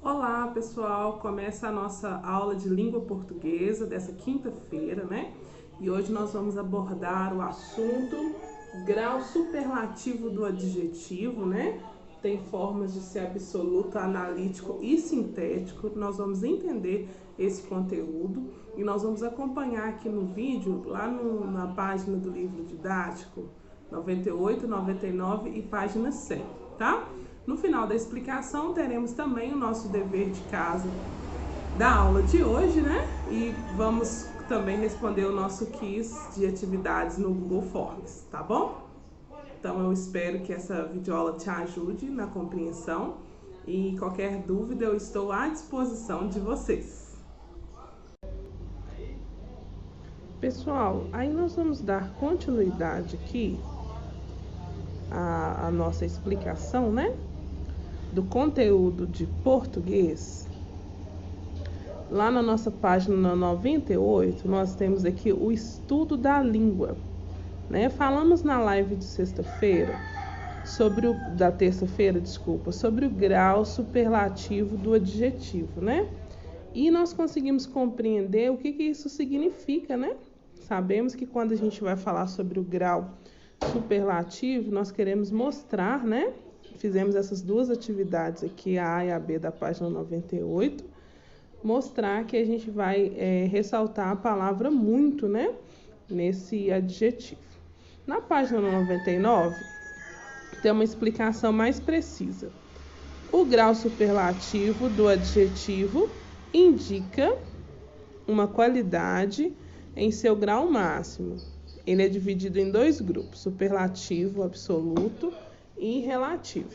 Olá, pessoal! Começa a nossa aula de língua portuguesa dessa quinta-feira, né? E hoje nós vamos abordar o assunto grau superlativo do adjetivo, né? Tem formas de ser absoluto, analítico e sintético. Nós vamos entender esse conteúdo e nós vamos acompanhar aqui no vídeo, lá na página do livro didático 98, 99 e página 100, tá? No final da explicação, teremos também o nosso dever de casa da aula de hoje, né? E vamos também responder o nosso quiz de atividades no Google Forms, tá bom? Então, eu espero que essa videoaula te ajude na compreensão e qualquer dúvida eu estou à disposição de vocês. Pessoal, aí nós vamos dar continuidade aqui à nossa explicação, né? Do conteúdo de português. Lá na nossa página 98, nós temos aqui o estudo da língua, né? Falamos na live de sexta-feira, da terça-feira, sobre o grau superlativo do adjetivo, né? E nós conseguimos compreender o que isso significa, né? Sabemos que quando a gente vai falar sobre o grau superlativo, nós queremos mostrar, né? Fizemos essas duas atividades aqui, a A e a B da página 98, mostrar que a gente vai ressaltar a palavra muito, né, nesse adjetivo. Na página 99, tem uma explicação mais precisa. O grau superlativo do adjetivo indica uma qualidade em seu grau máximo. Ele é dividido em dois grupos, superlativo absoluto e relativo.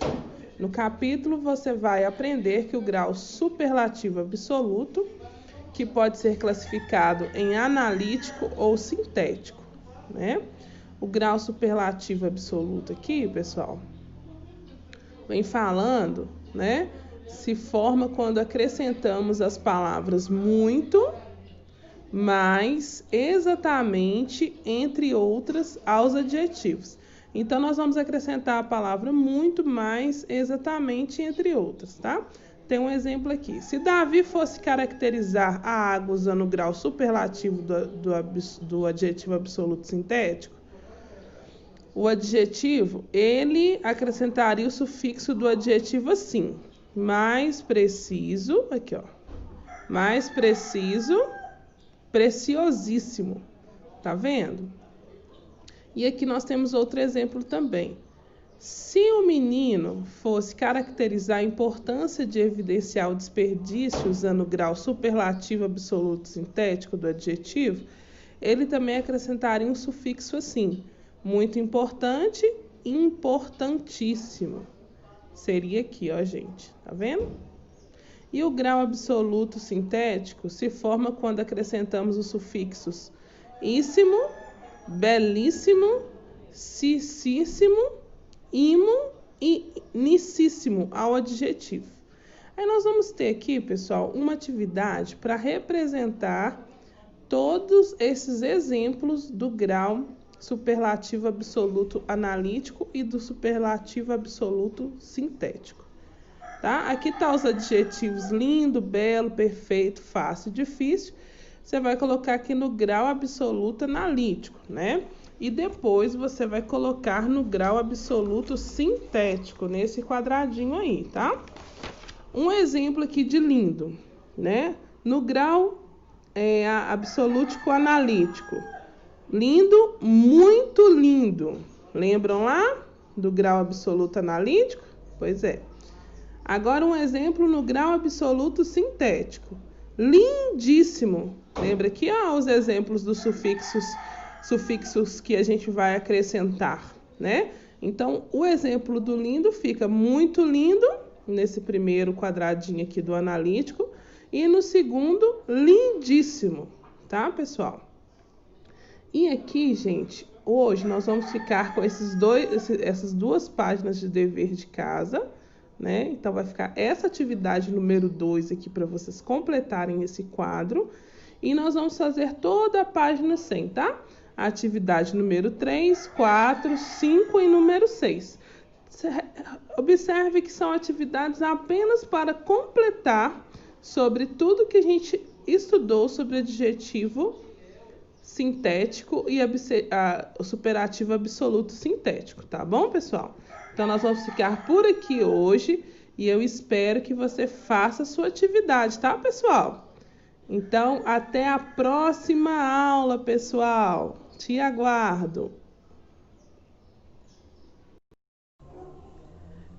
No capítulo você vai aprender que o grau superlativo absoluto, que pode ser classificado em analítico ou sintético, né? O grau superlativo absoluto aqui, pessoal, vem falando, né? Se forma quando acrescentamos as palavras muito, mais, exatamente, entre outras, aos adjetivos. Então, nós vamos acrescentar a palavra muito, mais, exatamente, entre outras, tá? Tem um exemplo aqui. Se Davi fosse caracterizar a água usando o grau superlativo do adjetivo absoluto sintético, o adjetivo, ele acrescentaria o sufixo do adjetivo assim. Mais preciso, aqui ó, mais preciso, preciosíssimo. Tá vendo? E aqui nós temos outro exemplo também. Se o menino fosse caracterizar a importância de evidenciar o desperdício usando o grau superlativo absoluto sintético do adjetivo, ele também acrescentaria um sufixo assim, muito importante, importantíssimo. Seria aqui, ó, gente, tá vendo? E o grau absoluto sintético se forma quando acrescentamos os sufixos íssimo, belíssimo, cicíssimo, imo e nicíssimo ao adjetivo. Aí nós vamos ter aqui, pessoal, uma atividade para representar todos esses exemplos do grau superlativo absoluto analítico e do superlativo absoluto sintético. Tá? Aqui tá os adjetivos lindo, belo, perfeito, fácil, difícil. Você vai colocar aqui no grau absoluto analítico, né? E depois você vai colocar no grau absoluto sintético, nesse quadradinho aí, tá? Um exemplo aqui de lindo, né? No grau absolútico analítico. Lindo, muito lindo. Lembram lá do grau absoluto analítico? Pois é. Agora um exemplo no grau absoluto sintético. Lindíssimo. Lembra aqui, ó, os exemplos dos sufixos que a gente vai acrescentar, né? Então, o exemplo do lindo fica muito lindo, nesse primeiro quadradinho aqui do analítico, e no segundo, lindíssimo, tá, pessoal? E aqui, gente, hoje nós vamos ficar com essas duas páginas de dever de casa, né? Então, vai ficar essa atividade número 2 aqui para vocês completarem esse quadro. E nós vamos fazer toda a página 100, tá? A atividade número 3, 4, 5 e número 6. Observe que são atividades apenas para completar sobre tudo que a gente estudou sobre adjetivo sintético e o superativo absoluto sintético, tá bom, pessoal? Então, nós vamos ficar por aqui hoje e eu espero que você faça a sua atividade, tá, pessoal? Então, até a próxima aula, pessoal. Te aguardo.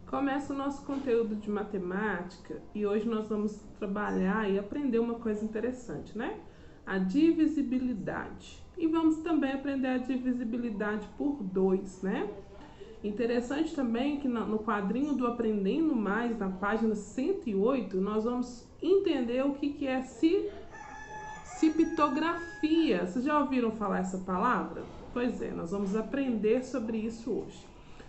Começa o nosso conteúdo de matemática e hoje nós vamos trabalhar e aprender uma coisa interessante, né? A divisibilidade. E vamos também aprender a divisibilidade por 2, né? Interessante também que no quadrinho do Aprendendo Mais, na página 108, nós vamos entender o que é ciptografia. Vocês já ouviram falar essa palavra? Pois é, nós vamos aprender sobre isso hoje.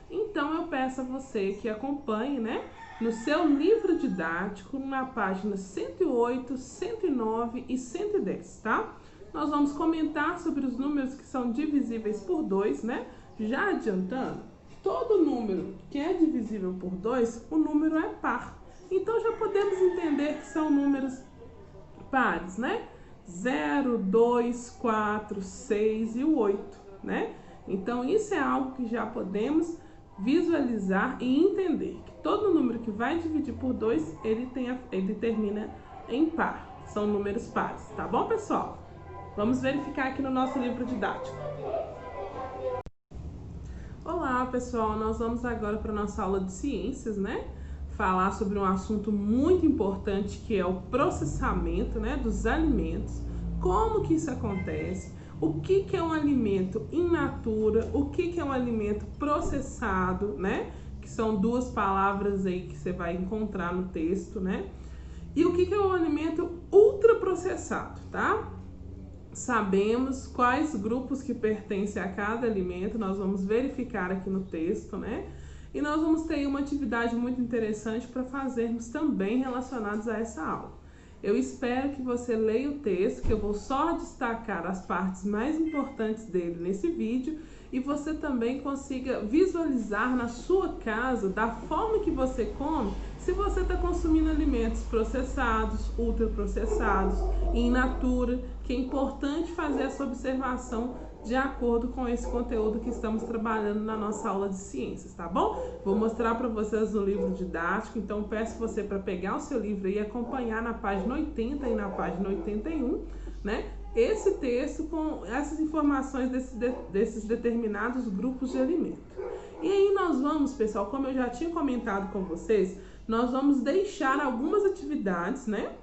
Então, eu peço a você que acompanhe, né, no seu livro didático, na página 108, 109 e 110, tá? Nós vamos comentar sobre os números que são divisíveis por 2, né? Já adiantando, todo número que é divisível por 2, o número é par. Então, já podemos entender que são números pares, né? 0, 2, 4, 6 e o 8, né? Então, isso é algo que já podemos visualizar e entender que todo número que vai dividir por 2, ele termina em par. São números pares, tá bom, pessoal? Vamos verificar aqui no nosso livro didático. Olá, pessoal! Nós vamos agora para a nossa aula de ciências, né? Falar sobre um assunto muito importante que é o processamento, né, dos alimentos. Como que isso acontece? O que é um alimento in natura, o que é um alimento processado, né? Que são duas palavras aí que você vai encontrar no texto, né? E o que é um alimento ultraprocessado, tá? Sabemos quais grupos que pertencem a cada alimento, nós vamos verificar aqui no texto, né? E nós vamos ter uma atividade muito interessante para fazermos também relacionados a essa aula. Eu espero que você leia o texto, que eu vou só destacar as partes mais importantes dele nesse vídeo e você também consiga visualizar na sua casa, da forma que você come, se você está consumindo alimentos processados, ultraprocessados, in natura, que é importante fazer essa observação de acordo com esse conteúdo que estamos trabalhando na nossa aula de ciências, tá bom? Vou mostrar para vocês no livro didático, então peço você para pegar o seu livro e acompanhar na página 80 e na página 81, né? Esse texto com essas informações desses determinados grupos de alimentos. E aí nós vamos, pessoal, como eu já tinha comentado com vocês, nós vamos deixar algumas atividades, né?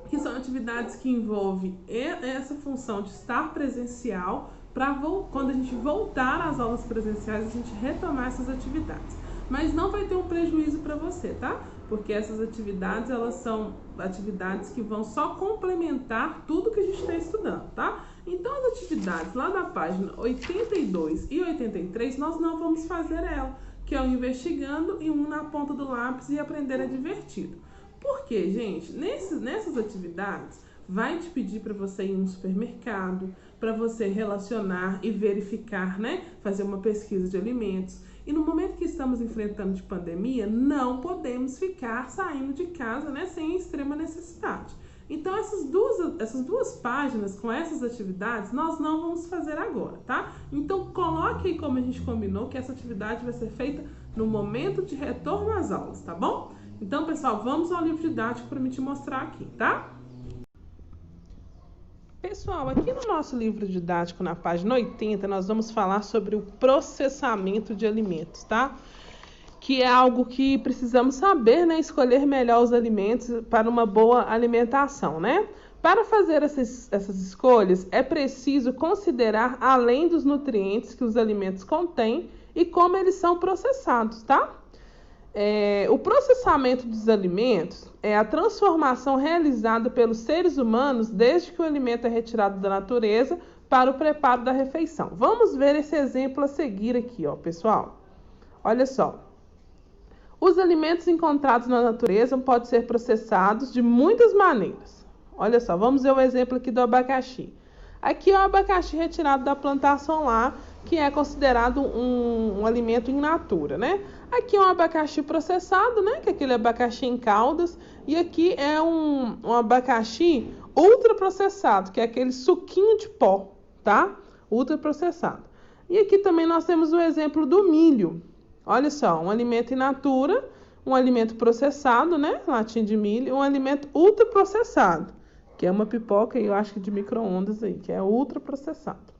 Que são atividades que envolvem essa função de estar presencial, para quando a gente voltar às aulas presenciais, a gente retomar essas atividades. Mas não vai ter um prejuízo para você, tá? Porque essas atividades, elas são atividades que vão só complementar tudo que a gente está estudando, tá? Então, as atividades lá na página 82 e 83, nós não vamos fazer ela, que é o investigando e um na ponta do lápis e aprender é divertido. Por quê, gente? Nessas atividades, vai te pedir para você ir no supermercado, para você relacionar e verificar, né? Fazer uma pesquisa de alimentos. E no momento que estamos enfrentando de pandemia, não podemos ficar saindo de casa, né? Sem extrema necessidade. Então, essas duas páginas com essas atividades, nós não vamos fazer agora, tá? Então, coloque aí como a gente combinou que essa atividade vai ser feita no momento de retorno às aulas, tá bom? Então, pessoal, vamos ao livro didático para me te mostrar aqui, tá? Pessoal, aqui no nosso livro didático, na página 80, nós vamos falar sobre o processamento de alimentos, tá? Que é algo que precisamos saber, né? Escolher melhor os alimentos para uma boa alimentação, né? Para fazer essas escolhas, é preciso considerar além dos nutrientes que os alimentos contêm e como eles são processados, tá? O processamento dos alimentos é a transformação realizada pelos seres humanos desde que o alimento é retirado da natureza para o preparo da refeição. Vamos ver esse exemplo a seguir aqui, ó, pessoal. Olha só. Os alimentos encontrados na natureza podem ser processados de muitas maneiras. Olha só, vamos ver o exemplo aqui do abacaxi. Aqui é o abacaxi retirado da plantação lá, que é considerado um alimento in natura, né? Aqui é um abacaxi processado, né? Que é aquele abacaxi em caldas. E aqui é um abacaxi ultraprocessado, que é aquele suquinho de pó, tá? Ultraprocessado. E aqui também nós temos o exemplo do milho. Olha só, um alimento in natura, um alimento processado, né? Latinha de milho, um alimento ultraprocessado, que é uma pipoca, eu acho que de micro-ondas aí, que é ultraprocessado.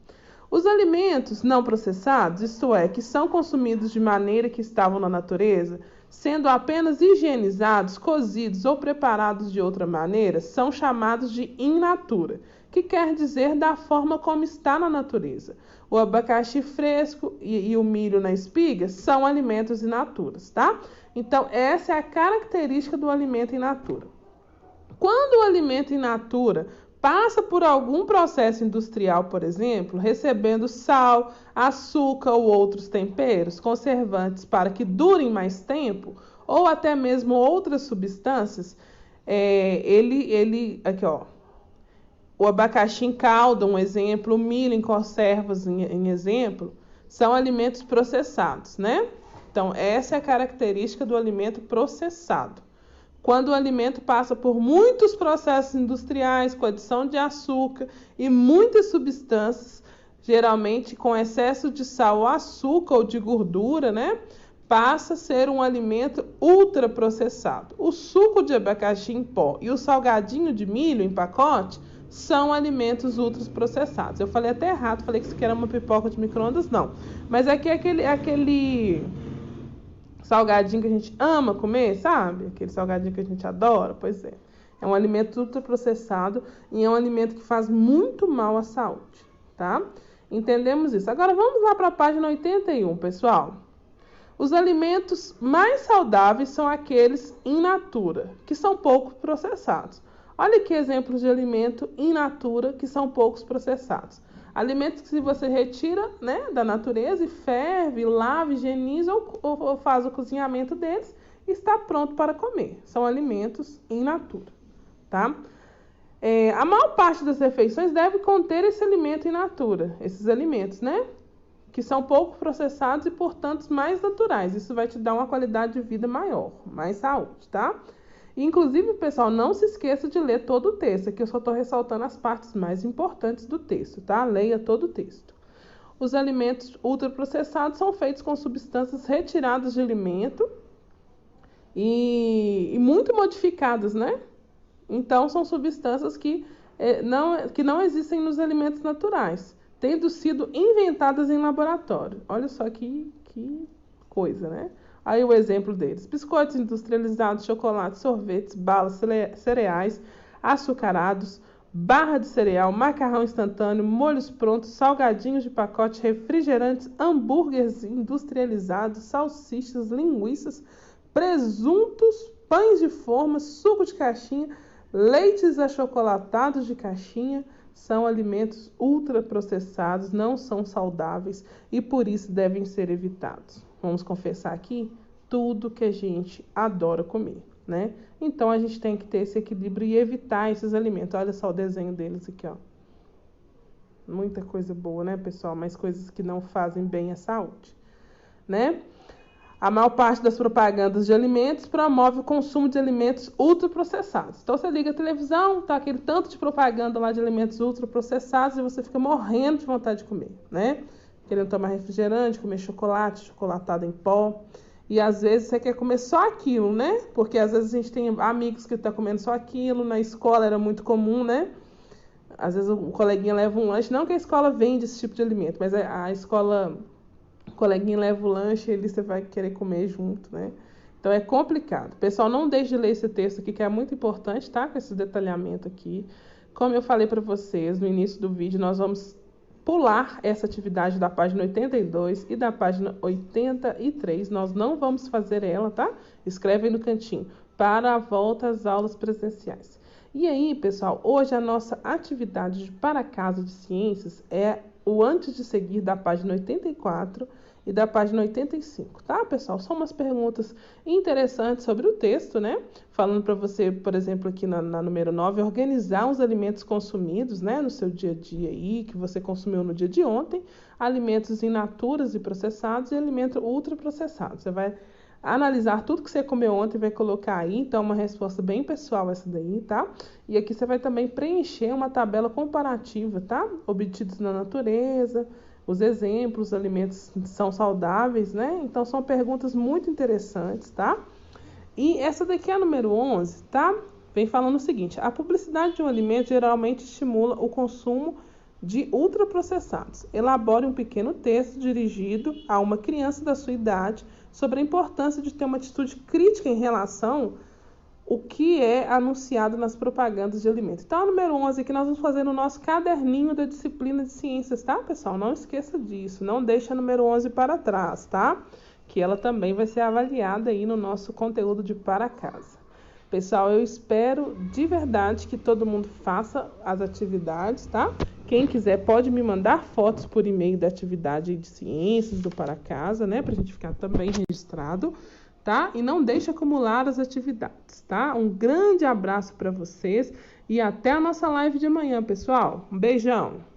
Os alimentos não processados, isto é, que são consumidos de maneira que estavam na natureza, sendo apenas higienizados, cozidos ou preparados de outra maneira, são chamados de in natura, que quer dizer da forma como está na natureza. O abacaxi fresco e o milho na espiga são alimentos in natura, tá? Então, essa é a característica do alimento in natura. Quando o alimento in natura passa por algum processo industrial, por exemplo, recebendo sal, açúcar ou outros temperos, conservantes para que durem mais tempo, ou até mesmo outras substâncias, aqui ó, o abacaxi em calda, um exemplo, o milho em conservas, em exemplo, são alimentos processados, né? Então, essa é a característica do alimento processado. Quando o alimento passa por muitos processos industriais, com adição de açúcar e muitas substâncias, geralmente com excesso de sal ou açúcar ou de gordura, né? Passa a ser um alimento ultraprocessado. O suco de abacaxi em pó e o salgadinho de milho em pacote são alimentos ultraprocessados. Eu falei até errado, falei que isso aqui era uma pipoca de micro-ondas, não. Mas aqui é aquele salgadinho que a gente ama comer, sabe? Aquele salgadinho que a gente adora, pois é. É um alimento ultraprocessado e é um alimento que faz muito mal à saúde, tá? Entendemos isso. Agora vamos lá para a página 81, pessoal. Os alimentos mais saudáveis são aqueles in natura, que são pouco processados. Olha aqui exemplos de alimento in natura que são poucos processados. Alimentos que você retira, né, da natureza e ferve, lava, higieniza ou faz o cozinhamento deles e está pronto para comer. São alimentos in natura, tá? A maior parte das refeições deve conter esse alimento in natura, esses alimentos, né? Que são pouco processados e, portanto, mais naturais. Isso vai te dar uma qualidade de vida maior, mais saúde, tá? Inclusive, pessoal, não se esqueça de ler todo o texto. Aqui eu só estou ressaltando as partes mais importantes do texto, tá? Leia todo o texto. Os alimentos ultraprocessados são feitos com substâncias retiradas de alimento e muito modificadas, né? Então, são substâncias que não existem nos alimentos naturais, tendo sido inventadas em laboratório. Olha só que coisa, né? Aí o exemplo deles: biscoitos industrializados, chocolates, sorvetes, balas, cereais, açucarados, barra de cereal, macarrão instantâneo, molhos prontos, salgadinhos de pacote, refrigerantes, hambúrgueres industrializados, salsichas, linguiças, presuntos, pães de forma, suco de caixinha, leites achocolatados de caixinha. São alimentos ultraprocessados, não são saudáveis e por isso devem ser evitados. Vamos confessar aqui tudo que a gente adora comer, né? Então a gente tem que ter esse equilíbrio e evitar esses alimentos. Olha só o desenho deles aqui, ó. Muita coisa boa, né, pessoal? Mas coisas que não fazem bem à saúde, né? A maior parte das propagandas de alimentos promove o consumo de alimentos ultraprocessados. Então, você liga a televisão, tá aquele tanto de propaganda lá de alimentos ultraprocessados e você fica morrendo de vontade de comer, né? Querendo tomar refrigerante, comer chocolate, chocolatado em pó. E, às vezes, você quer comer só aquilo, né? Porque, às vezes, a gente tem amigos que estão comendo só aquilo. Na escola era muito comum, né? Às vezes, o coleguinha leva um lanche. Não que a escola vende esse tipo de alimento, mas a escola... O coleguinha leva o lanche e você vai querer comer junto, né? Então é complicado. Pessoal, não deixe de ler esse texto aqui, que é muito importante, tá? Com esse detalhamento aqui. Como eu falei para vocês no início do vídeo, nós vamos pular essa atividade da página 82 e da página 83. Nós não vamos fazer ela, tá? Escreve aí no cantinho. Para a volta às aulas presenciais. E aí, pessoal, hoje a nossa atividade de para casa de ciências é o antes de seguir da página 84 e da página 85, tá, pessoal? São umas perguntas interessantes sobre o texto, né? Falando para você, por exemplo, aqui na número 9, organizar os alimentos consumidos, né, no seu dia a dia aí, que você consumiu no dia de ontem, alimentos in naturas e processados e alimentos ultraprocessados. Você vai analisar tudo que você comeu ontem e vai colocar aí, então é uma resposta bem pessoal essa daí, tá? E aqui você vai também preencher uma tabela comparativa, tá? Obtidos na natureza, os exemplos, os alimentos são saudáveis, né? Então são perguntas muito interessantes, tá? E essa daqui é a número 11, tá? Vem falando o seguinte: a publicidade de um alimento geralmente estimula o consumo de ultraprocessados. Elabore um pequeno texto dirigido a uma criança da sua idade sobre a importância de ter uma atitude crítica em relação ao que é anunciado nas propagandas de alimentos. Então, a número 11 aqui nós vamos fazer no nosso caderninho da disciplina de ciências, tá, pessoal? Não esqueça disso, não deixe a número 11 para trás, tá? Que ela também vai ser avaliada aí no nosso conteúdo de para casa. Pessoal, eu espero de verdade que todo mundo faça as atividades, tá? Quem quiser pode me mandar fotos por e-mail da atividade de ciências do para casa, né? Pra gente ficar também registrado, tá? E não deixe acumular as atividades, tá? Um grande abraço para vocês e até a nossa live de amanhã, pessoal. Um beijão!